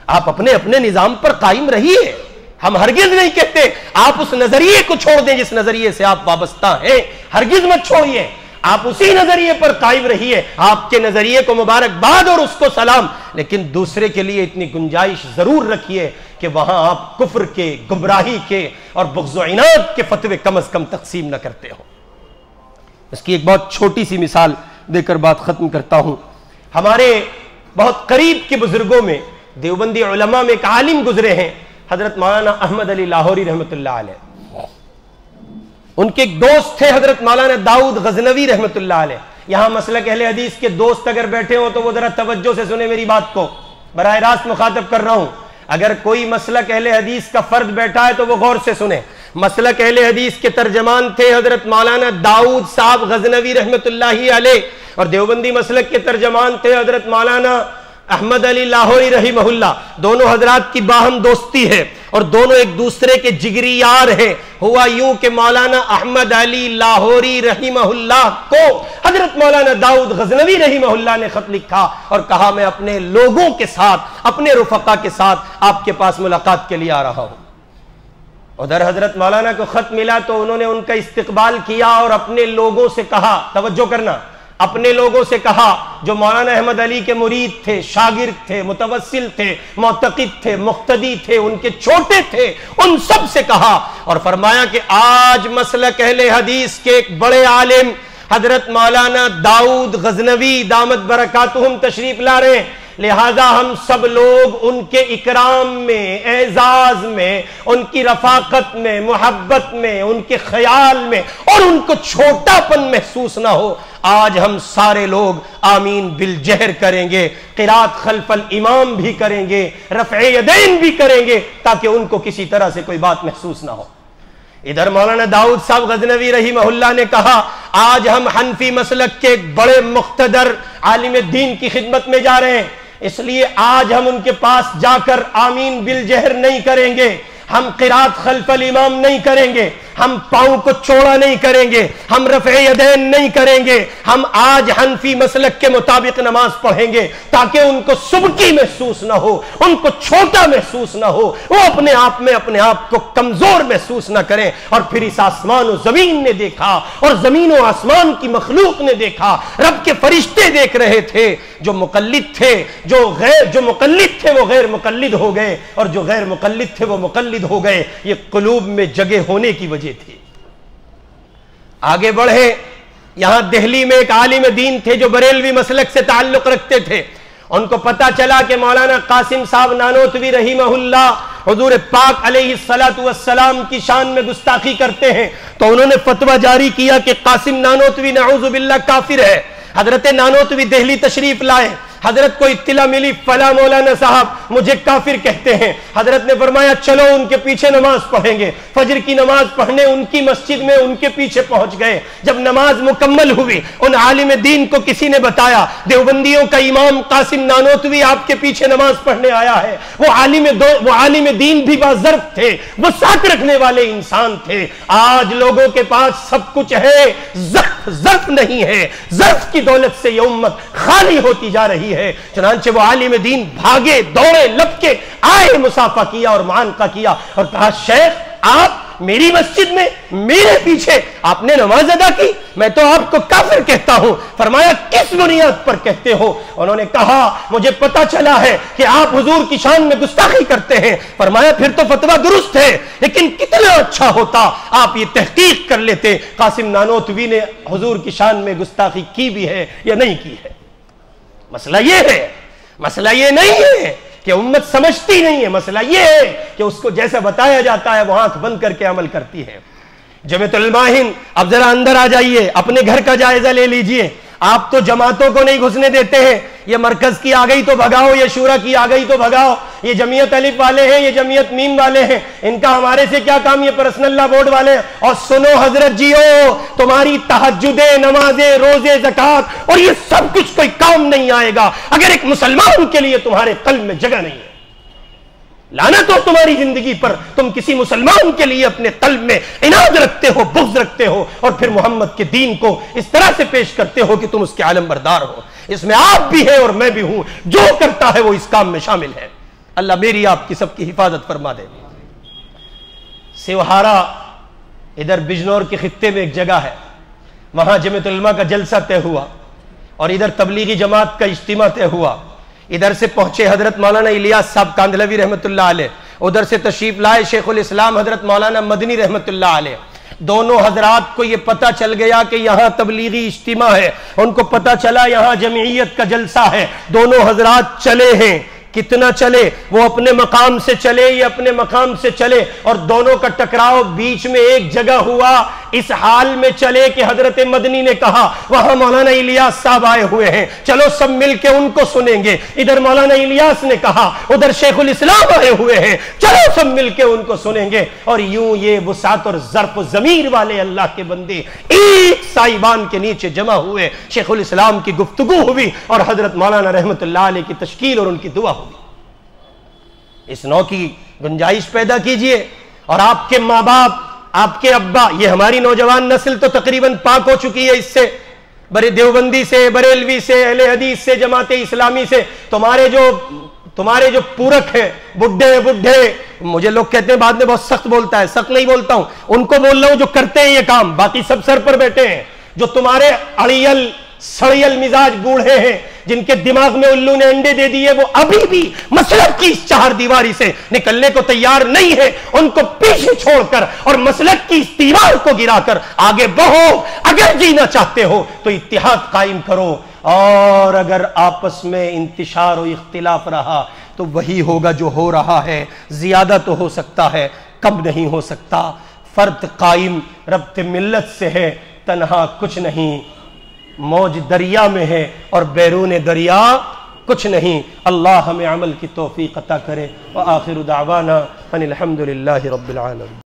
آپ اپنے اپنے نظام پر قائم رہیے. ہم ہرگز نہیں کہتے آپ اس نظریے کو چھوڑ دیں جس نظریے سے آپ وابستہ ہیں، ہرگز مت چھوڑیے، آپ اسی نظریے پر قائم رہیے. آپ کے نظریے کو مبارکباد اور اس کو سلام، لیکن دوسرے کے لیے اتنی گنجائش ضرور رکھیے کہ وہاں آپ کفر کے، گمراہی کے اور بغض و عناد کے فتوے کم از کم تقسیم نہ کرتے ہو. اس کی ایک بہت چھوٹی سی مثال دے کر بات ختم کرتا ہوں. ہمارے بہت قریب کے بزرگوں میں دیوبندی علماء میں ایک عالم گزرے ہیں، حضرت مولانا احمد علی لاہوری رحمۃ اللہ علیہ. ان کے ایک دوست تھے حضرت مولانا داؤد غزنوی رحمۃ اللہ علیہ. یہاں مسلک اہل حدیث کے دوست اگر بیٹھے ہوں تو وہ ذرا توجہ سے سنیں میری بات کو، براہ راست مخاطب کر رہا ہوں. اگر کوئی مسلک اہل حدیث کا فرد بیٹھا ہے تو وہ غور سے سنیں. مسلک اہل حدیث کے ترجمان تھے حضرت مولانا داؤد صاحب غزنوی رحمۃ اللہ علیہ، اور دیوبندی مسلک کے ترجمان تھے حضرت مولانا احمد علی لاہوری رحمہ اللہ. دونوں حضرات کی باہم دوستی ہے اور دونوں ایک دوسرے کے جگری یار ہیں. ہوا یوں کہ مولانا احمد علی لاہوری رحمہ اللہ کو حضرت مولانا داؤد غزنوی رحمہ اللہ نے خط لکھا اور کہا میں اپنے لوگوں کے ساتھ، اپنے رفقا کے ساتھ آپ کے پاس ملاقات کے لیے آ رہا ہوں. ادھر حضرت مولانا کو خط ملا تو انہوں نے ان کا استقبال کیا اور اپنے لوگوں سے کہا، توجہ کرنا، اپنے لوگوں سے کہا جو مولانا احمد علی کے مرید تھے، شاگرد تھے، متوسل تھے، معتقد تھے، مقتدی تھے، ان کے چھوٹے تھے، ان سب سے کہا اور فرمایا کہ آج مسلک اہل حدیث کے ایک بڑے عالم حضرت مولانا داؤد غزنوی دامت برکاتہم تشریف لا رہے ہیں، لہذا ہم سب لوگ ان کے اکرام میں، اعزاز میں، ان کی رفاقت میں، محبت میں، ان کے خیال میں اور ان کو چھوٹا پن محسوس نہ ہو، آج ہم سارے لوگ آمین بالجہر کریں گے، قرات خلف الامام بھی کریں گے، رفع یدین بھی کریں گے تاکہ ان کو کسی طرح سے کوئی بات محسوس نہ ہو. ادھر مولانا داؤد صاحب غزنوی رحمہ اللہ نے کہا آج ہم حنفی مسلک کے ایک بڑے مقتدر عالم دین کی خدمت میں جا رہے ہیں، اس لیے آج ہم ان کے پاس جا کر آمین بالجہر نہیں کریں گے، ہم قرات خلف الامام نہیں کریں گے، ہم پاؤں کو چوڑا نہیں کریں گے، ہم رفع یدین نہیں کریں گے، ہم آج حنفی مسلک کے مطابق نماز پڑھیں گے تاکہ ان کو سبکی محسوس نہ ہو، ان کو چھوٹا محسوس نہ ہو، وہ اپنے آپ میں اپنے آپ کو کمزور محسوس نہ کریں. اور پھر اس آسمان و زمین نے دیکھا اور زمین و آسمان کی مخلوق نے دیکھا، رب کے فرشتے دیکھ رہے تھے، جو مقلد تھے، جو مقلد تھے وہ غیر مقلد ہو گئے اور جو غیر مقلد تھے وہ مقلد ہو گئے. یہ قلوب میں جگہ ہونے کی وجہ تھی. آگے بڑھے، یہاں دہلی میں ایک عالم دین تھے جو بریلوی مسلک سے تعلق رکھتے تھے. ان کو پتا چلا کہ مولانا قاسم صاحب نانوتوی رحمہ اللہ حضور پاک علیہ السلام کی شان میں گستاخی کرتے ہیں، تو انہوں نے فتویٰ جاری کیا کہ قاسم نانوتوی نعوذ باللہ کافر ہے. حضرت نانوتوی دہلی تشریف لائے، حضرت کو اطلاع ملی فلاں مولانا صاحب مجھے کافر کہتے ہیں. حضرت نے فرمایا چلو ان کے پیچھے نماز پڑھیں گے. فجر کی نماز پڑھنے ان کی مسجد میں ان کے پیچھے پہنچ گئے. جب نماز مکمل ہوئی ان عالم دین کو کسی نے بتایا دیوبندیوں کا امام قاسم نانوتوی آپ کے پیچھے نماز پڑھنے آیا ہے. وہ عالم دین بھی باظرف تھے، وہ ساتھ رکھنے والے انسان تھے. آج لوگوں کے پاس سب کچھ ہے، ظرف نہیں ہے. ظرف کی دولت سے یہ امت خالی ہوتی جا رہی ہے. چنانچہ وہ عالم دین بھاگے دوڑے لپکے آئے، مصافحہ کیا اور معانقہ کیا اور کہا شیخ آپ میری مسجد میں میرے پیچھے آپ نے نماز ادا کی، میں تو آپ کو کافر کہتا ہوں. فرمایا کس بنیاد پر کہتے ہو؟ انہوں نے کہا مجھے پتا چلا ہے کہ آپ حضور کی شان میں گستاخی کرتے ہیں. فرمایا پھر تو فتویٰ درست ہے، لیکن کتنا اچھا ہوتا آپ یہ تحقیق کر لیتے قاسم نانوتوی نے حضور کی شان میں گستاخی کی بھی ہے یا نہیں کی ہے. مسئلہ یہ ہے، مسئلہ یہ نہیں ہے کہ امت سمجھتی نہیں ہے، مسئلہ یہ ہے کہ اس کو جیسا بتایا جاتا ہے وہ آنکھ بند کر کے عمل کرتی ہے. جمعیت علماء ہند اب ذرا اندر آ جائیے، اپنے گھر کا جائزہ لے لیجئے. آپ تو جماعتوں کو نہیں گھسنے دیتے ہیں، یہ مرکز کی آ گئی تو بھگاؤ، یہ شورا کی آ گئی تو بھگاؤ، یہ جمعیت الف والے ہیں، یہ جمعیت میم والے ہیں، ان کا ہمارے سے کیا کام، یہ پرسنل لا بورڈ والے ہیں. اور سنو حضرت جیو، تمہاری تہجدیں، نمازیں، روزے، زکوٰۃ اور یہ سب کچھ کوئی کام نہیں آئے گا اگر ایک مسلمان کے لیے تمہارے قلب میں جگہ نہیں ہے. لعنت ہو تمہاری زندگی پر، تم کسی مسلمان کے لیے اپنے قلب میں عناد رکھتے ہو، بغض رکھتے ہو اور پھر محمد کے دین کو اس طرح سے پیش کرتے ہو کہ تم اس کے عالم بردار ہو. اس میں آپ بھی ہیں اور میں بھی ہوں، جو کرتا ہے وہ اس کام میں شامل ہے. اللہ میری آپ کی سب کی حفاظت فرما دے۔ سیوہارا ادھر بجنور کے خطے میں ایک جگہ ہے، وہاں جمعیت العلماء کا جلسہ طے ہوا اور ادھر تبلیغی جماعت کا اجتماع طے ہوا۔ ادھر سے پہنچے حضرت مولانا الیاس صاحب کاندھلوی رحمۃ اللہ علیہ، ادھر سے تشریف لائے شیخ الاسلام حضرت مولانا مدنی رحمۃ اللہ علیہ۔ دونوں حضرات کو یہ پتہ چل گیا کہ یہاں تبلیغی اجتماع ہے، ان کو پتہ چلا یہاں جمعیت کا جلسہ ہے، دونوں حضرات چلے ہیں۔ کتنا چلے؟ وہ اپنے مقام سے چلے، یہ اپنے مقام سے چلے، اور دونوں کا ٹکراؤ بیچ میں ایک جگہ ہوا۔ اس حال میں چلے کہ حضرت مدنی نے کہا وہاں مولانا الیاس صاحب آئے ہوئے ہیں، چلو سب مل کے ان کو سنیں گے۔ ادھر مولانا الیاس نے کہا ادھر شیخ الاسلام آئے ہوئے ہیں، چلو سب مل کے ان کو سنیں گے۔ اور یوں یہ وسعت اور ظرف و ضمیر والے اللہ کے بندے ایک سائبان کے نیچے جمع ہوئے، شیخ الاسلام کی گفتگو ہوئی اور حضرت مولانا رحمت اللہ علیہ کی تشکیل اور ان کی دعا ہوئی۔ اس نوع کی گنجائش پیدا کیجئے، اور آپ کے ماں باپ، آپ کے ابا، یہ ہماری نوجوان نسل تو تقریباً پاک ہو چکی ہے اس سے، بڑے دیوبندی سے، بریلوی سے، اہل حدیث سے، جماعت اسلامی سے، تمہارے جو پورک ہیں، بڈھے، مجھے لوگ کہتے ہیں بعد میں بہت سخت بولتا ہے، سخت نہیں بولتا ہوں، ان کو بول رہا ہوں جو کرتے ہیں یہ کام، باقی سب سر پر بیٹھے ہیں، جو تمہارے اڑیل سڑیل مزاج بوڑھے ہیں، جن کے دماغ میں الو نے انڈے دے دیے، وہ ابھی بھی مسلک کی اس چہار دیواری سے نکلنے کو تیار نہیں ہے۔ ان کو پیچھے چھوڑ کر اور مسلک کی اس دیوار کو گرا کر آگے بڑھو۔ اگر جینا چاہتے ہو تو اتحاد قائم کرو، اور اگر آپس میں انتشار و اختلاف رہا تو وہی ہوگا جو ہو رہا ہے۔ زیادہ تو ہو سکتا ہے، کم نہیں ہو سکتا۔ فرد قائم ربط ملت سے ہے، تنہا کچھ نہیں، موج دریا میں ہے اور بیرون دریا کچھ نہیں۔ اللہ ہمیں عمل کی توفیق عطا کرے۔ وآخر دعوانا ان الحمد للہ رب العالمین۔